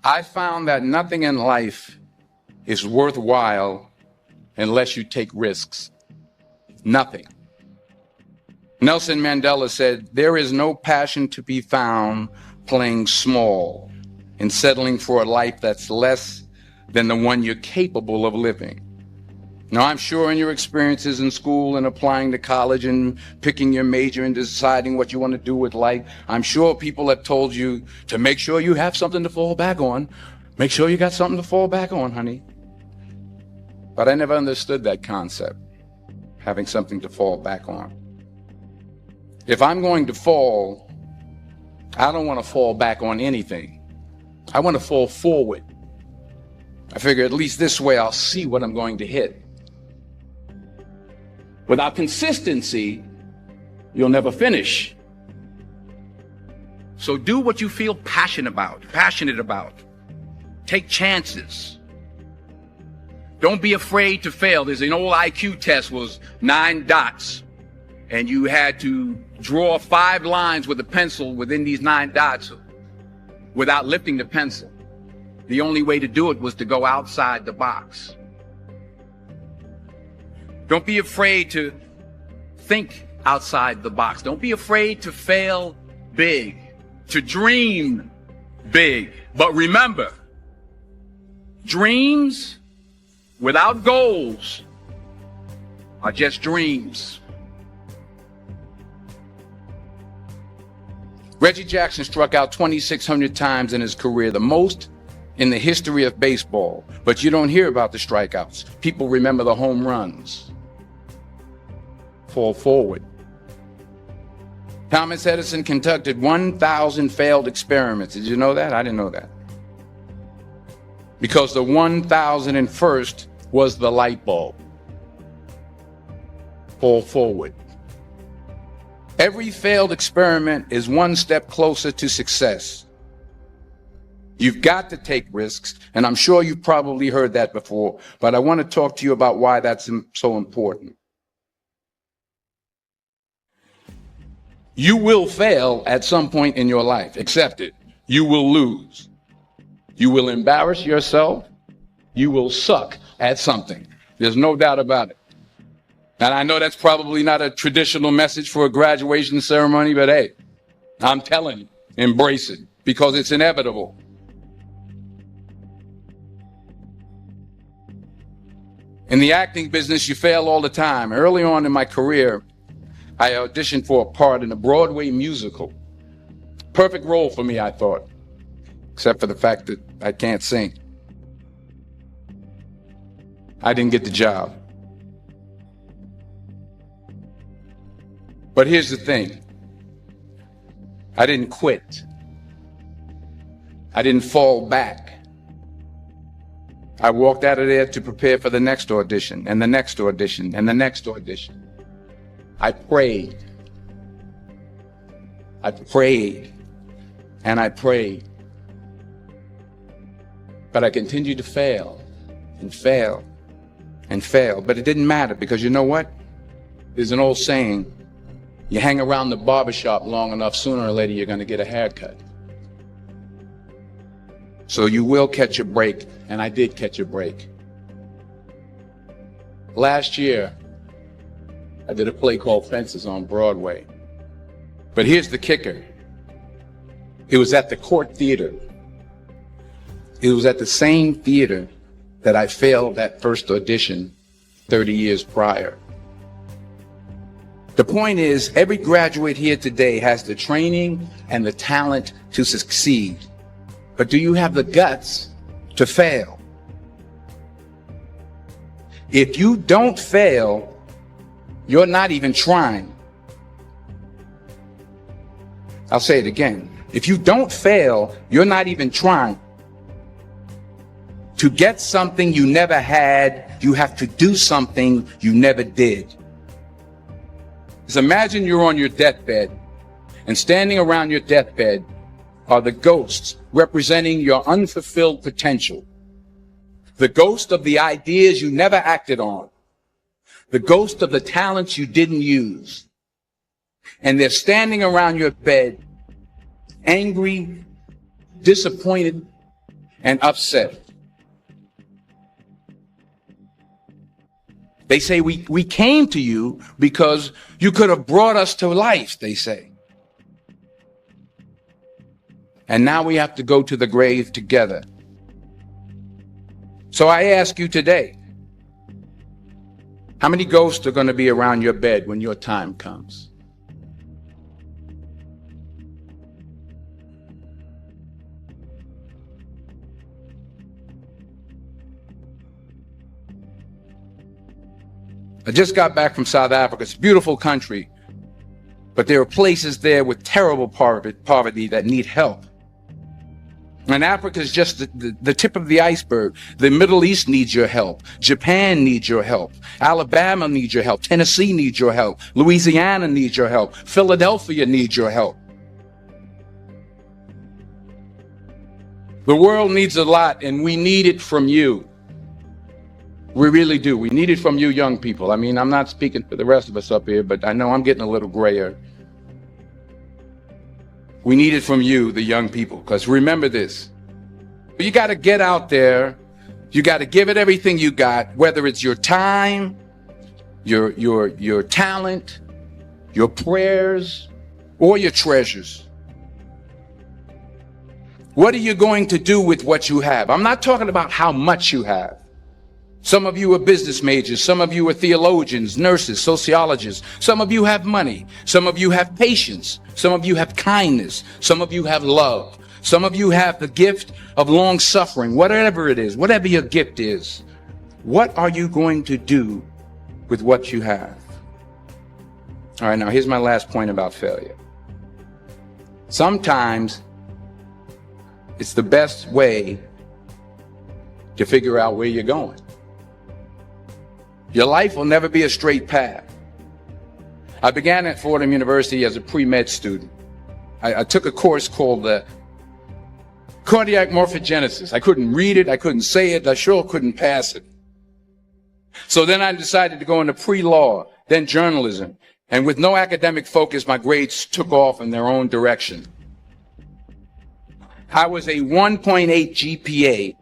I found that nothing in life is worthwhile unless you take risks. Nothing. Nelson Mandela said, "There is no passion to be found playing small and settling for a life that's less than the one you're capable of living." Now, I'm sure in your experiences in school and applying to college and picking your major and deciding what you want to do with life, I'm sure people have told you to make sure you have something to fall back on. Make sure you got something to fall back on, honey. But I never understood that concept, having something to fall back on. If I'm going to fall, I don't want to fall back on anything. I want to fall forward. I figure at least this way I'll see what I'm going to hit. Without consistency, you'll never finish. So do what you feel passionate about. Take chances. Don't be afraid to fail. There's an old IQ test, was 9 dots. And you had to draw 5 lines with a pencil within these 9 dots without lifting the pencil. The only way to do it was to go outside the box. Don't be afraid to think outside the box. Don't be afraid to fail big, to dream big. But remember, dreams without goals are just dreams. Reggie Jackson struck out 2,600 times in his career, the most in the history of baseball. But you don't hear about the strikeouts. People remember the home runs. Fall forward. Thomas Edison conducted 1,000 failed experiments. Did you know that? I didn't know that. Because the 1,001st was the light bulb. Fall forward. Every failed experiment is one step closer to success. You've got to take risks, and I'm sure you've probably heard that before, but I want to talk to you about why that's so important. You will fail at some point in your life. Accept it. You will lose. You will embarrass yourself. You will suck at something. There's no doubt about it. And I know that's probably not a traditional message for a graduation ceremony, but hey, I'm telling you, embrace it because it's inevitable. In the acting business, you fail all the time. Early on in my career, I auditioned for a part in a Broadway musical. Perfect role for me, I thought, except for the fact that I can't sing. I didn't get the job. But here's the thing. I didn't quit. I didn't fall back. I walked out of there to prepare for the next audition, and the next audition, and the next audition. I prayed. I prayed. And I prayed. But I continued to fail and fail and fail. But it didn't matter because you know what? There's an old saying, you hang around the barbershop long enough, sooner or later you're going to get a haircut. So you will catch a break, and I did catch a break. Last year, I did a play called Fences on Broadway. But here's the kicker. It was at the Court Theater. It was at the same theater that I failed that first audition 30 years prior. The point is, every graduate here today has the training and the talent to succeed. But do you have the guts to fail? If you don't fail, you're not even trying. I'll say it again. If you don't fail, you're not even trying. To get something you never had, you have to do something you never did. Just imagine you're on your deathbed, and standing around your deathbed are the ghosts representing your unfulfilled potential. The ghost of the ideas you never acted on. The ghost of the talents you didn't use. And they're standing around your bed, angry, disappointed, and upset. They say we came to you because you could have brought us to life, they say. And now we have to go to the grave together. So I ask you today, how many ghosts are going to be around your bed when your time comes? I just got back from South Africa. It's a beautiful country, but there are places there with terrible poverty that need help. And Africa is just the tip of the iceberg. The Middle East needs your help. Japan needs your help. Alabama needs your help. Tennessee needs your help. Louisiana needs your help. Philadelphia needs your help. The world needs a lot, and we need it from you. We really do. We need it from you young people. I mean, I'm not speaking for the rest of us up here, but I know I'm getting a little grayer. We need it from you, the young people, because remember this. You got to get out there. You got to give it everything you got, whether it's your time, your talent, your prayers, or your treasures. What are you going to do with what you have? I'm not talking about how much you have. Some of you are business majors. Some of you are theologians, nurses, sociologists. Some of you have money. Some of you have patience. Some of you have kindness. Some of you have love. Some of you have the gift of long suffering. Whatever it is, whatever your gift is, what are you going to do with what you have? All right, now here's my last point about failure. Sometimes it's the best way to figure out where you're going. Your life will never be a straight path. I began at Fordham University as a pre-med student. I took a course called cardiac morphogenesis. I couldn't read it. I couldn't say it. I sure couldn't pass it. So then I decided to go into pre-law, then journalism. And with no academic focus, my grades took off in their own direction. I was a 1.8 GPA.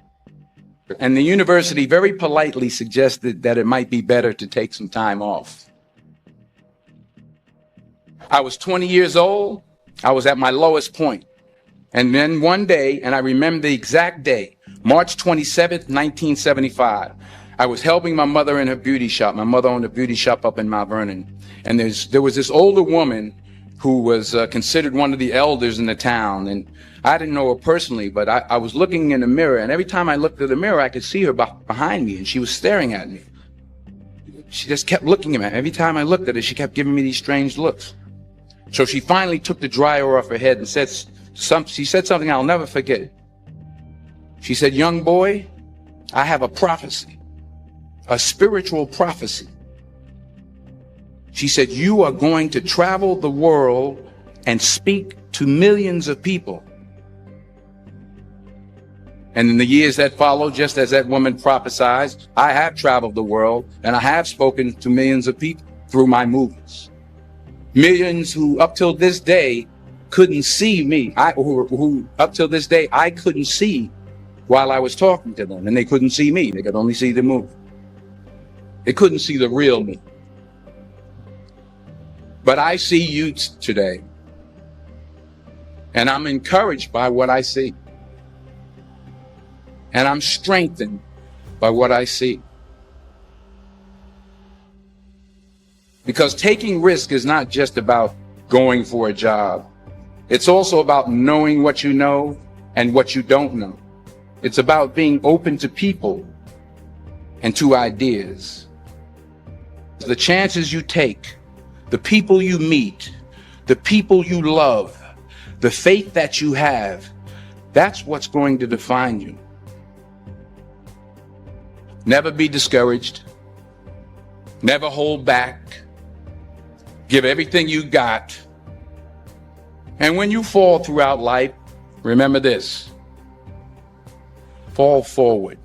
And the university very politely suggested that it might be better to take some time off. I was 20 years old. I was at my lowest point. And then one day, and I remember the exact day, March 27th, 1975, I was helping my mother in her beauty shop. My mother owned a beauty shop up in Mount Vernon. And there was this older woman who was considered one of the elders in the town. And I didn't know her personally, but I was looking in the mirror, and every time I looked at the mirror, I could see her behind me, and she was staring at me. She just kept looking at me. Every time I looked at her, she kept giving me these strange looks. So she finally took the dryer off her head and she said something I'll never forget. She said, "Young boy, I have a prophecy, a spiritual prophecy." She said, "You are going to travel the world and speak to millions of people." And in the years that followed, just as that woman prophesied, I have traveled the world and I have spoken to millions of people through my movements. Millions who up till this day couldn't see me, who up till this day I couldn't see while I was talking to them, and they couldn't see me. They could only see the movie. They couldn't see the real me. But I see you today, and I'm encouraged by what I see. And I'm strengthened by what I see. Because taking risk is not just about going for a job. It's also about knowing what you know and what you don't know. It's about being open to people and to ideas. The chances you take, the people you meet, the people you love, the faith that you have, that's what's going to define you. Never be discouraged. Never hold back. Give everything you got. And when you fall throughout life, remember this: fall forward.